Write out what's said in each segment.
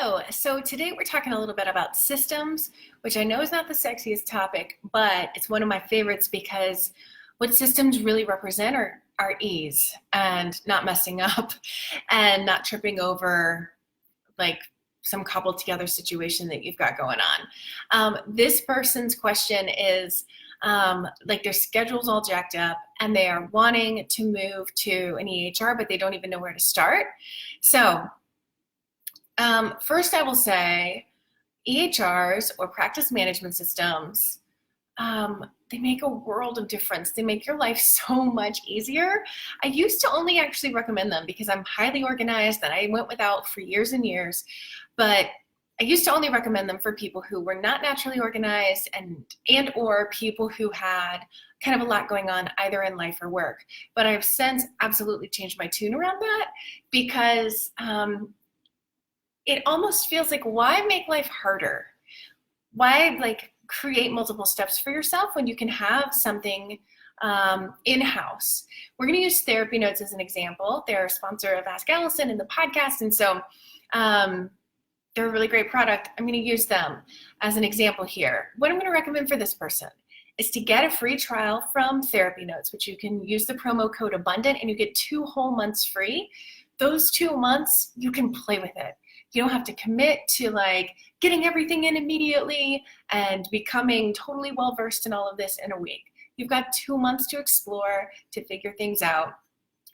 Hello. So today we're talking a little bit about systems, which I know is not the sexiest topic, but it's one of my favorites because what systems really represent are ease and not messing up and not tripping over like some cobbled together situation that you've got going on. This person's question is like their schedule's all jacked up and they are wanting to move to an EHR, but they don't even know where to start. So first I will say EHRs or practice management systems, they make a world of difference. They make your life so much easier. I used to only actually recommend them because I'm highly organized and I went without for years and years, but I used to only recommend them for people who were not naturally organized and or people who had kind of a lot going on either in life or work. But I've since absolutely changed my tune around that because it almost feels like, why make life harder? Why create multiple steps for yourself when you can have something in-house? We're going to use TherapyNotes as an example. They're a sponsor of Ask Allison in the podcast, and so they're a really great product. I'm going to use them as an example here. What I'm going to recommend for this person is to get a free trial from TherapyNotes, which you can use the promo code ABUNDANT and you get 2 whole months free. Those 2 months, you can play with it. You don't have to commit to getting everything in immediately and becoming totally well-versed in all of this in a week. You've got 2 months to explore, to figure things out.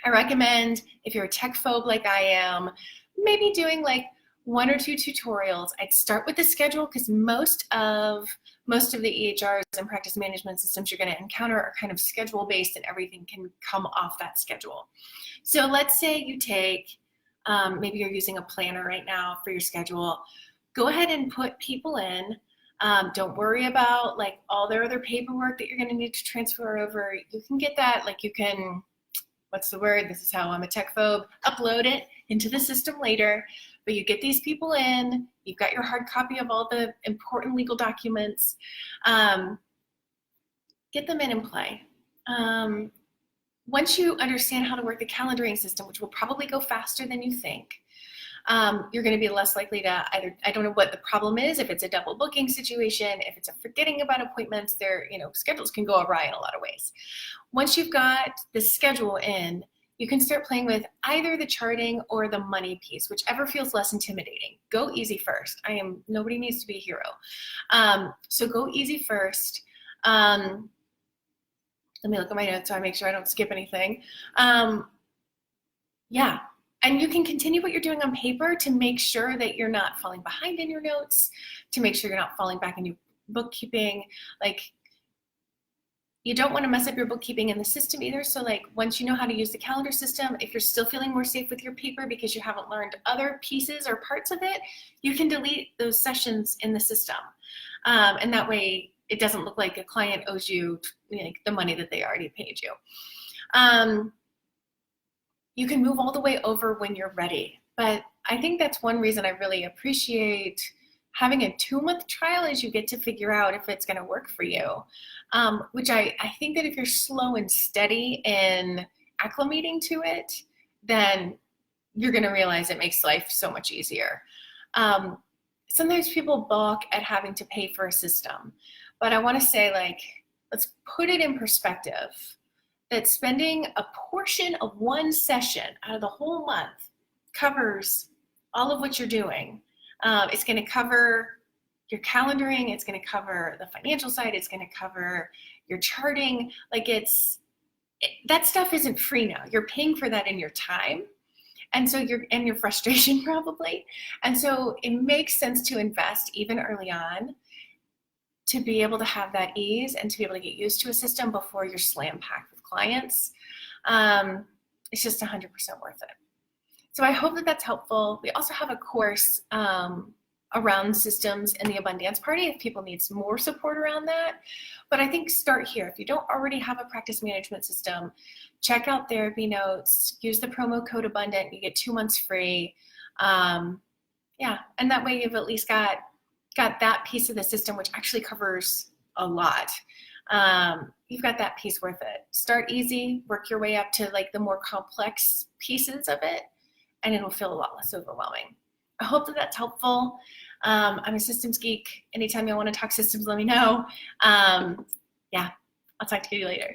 I recommend, if you're a tech phobe like I am, maybe doing 1 or 2 tutorials. I'd start with the schedule because most of the EHRs and practice management systems you're going to encounter are kind of schedule-based and everything can come off that schedule. So let's say you take maybe you're using a planner right now for your schedule. Go ahead and put people in. Don't worry about all their other paperwork that you're going to need to transfer over. You can get that, you can, what's the word? This is how I'm a tech phobe. Upload it into the system later. But you get these people in. You've got your hard copy of all the important legal documents. Get them in and play. Once you understand how to work the calendaring system, which will probably go faster than you think, you're going to be less likely to either, I don't know what the problem is, if it's a double booking situation, if it's a forgetting about appointments, schedules can go awry in a lot of ways. Once you've got the schedule in, you can start playing with either the charting or the money piece, whichever feels less intimidating. Go easy first. Nobody needs to be a hero. So go easy first. Let me look at my notes so I make sure I don't skip anything. Yeah, and you can continue what you're doing on paper to make sure that you're not falling behind in your notes, to make sure you're not falling back in your bookkeeping. You don't want to mess up your bookkeeping in the system either. So once you know how to use the calendar system, if you're still feeling more safe with your paper because you haven't learned other pieces or parts of it, you can delete those sessions in the system. And that way, it doesn't look like a client owes you the money that they already paid you. You can move all the way over when you're ready. But I think that's one reason I really appreciate having a 2-month trial, is you get to figure out if it's going to work for you. Which I think that if you're slow and steady in acclimating to it, then you're going to realize it makes life so much easier. Sometimes people balk at having to pay for a system. But I want to say, let's put it in perspective, that spending a portion of one session out of the whole month covers all of what you're doing. It's going to cover your calendaring. It's going to cover the financial side. It's going to cover your charting. That stuff isn't free now. You're paying for that in your time. And so your frustration probably. And so it makes sense to invest even early on, to be able to have that ease and to be able to get used to a system before you're slam packed with clients. It's just 100% worth it. So I hope that that's helpful. We also have a course around systems in the Abundance Party if people need some more support around that. But I think start here. If you don't already have a practice management system, check out TherapyNotes, use the promo code ABUNDANT, you get 2 months free. Yeah, and that way you've at least got that piece of the system, which actually covers a lot. You've got that piece worth it. Start easy, work your way up to the more complex pieces of it, and it'll feel a lot less overwhelming. I hope that that's helpful. I'm a systems geek. Anytime you want to talk systems, let me know. Yeah, I'll talk to you later.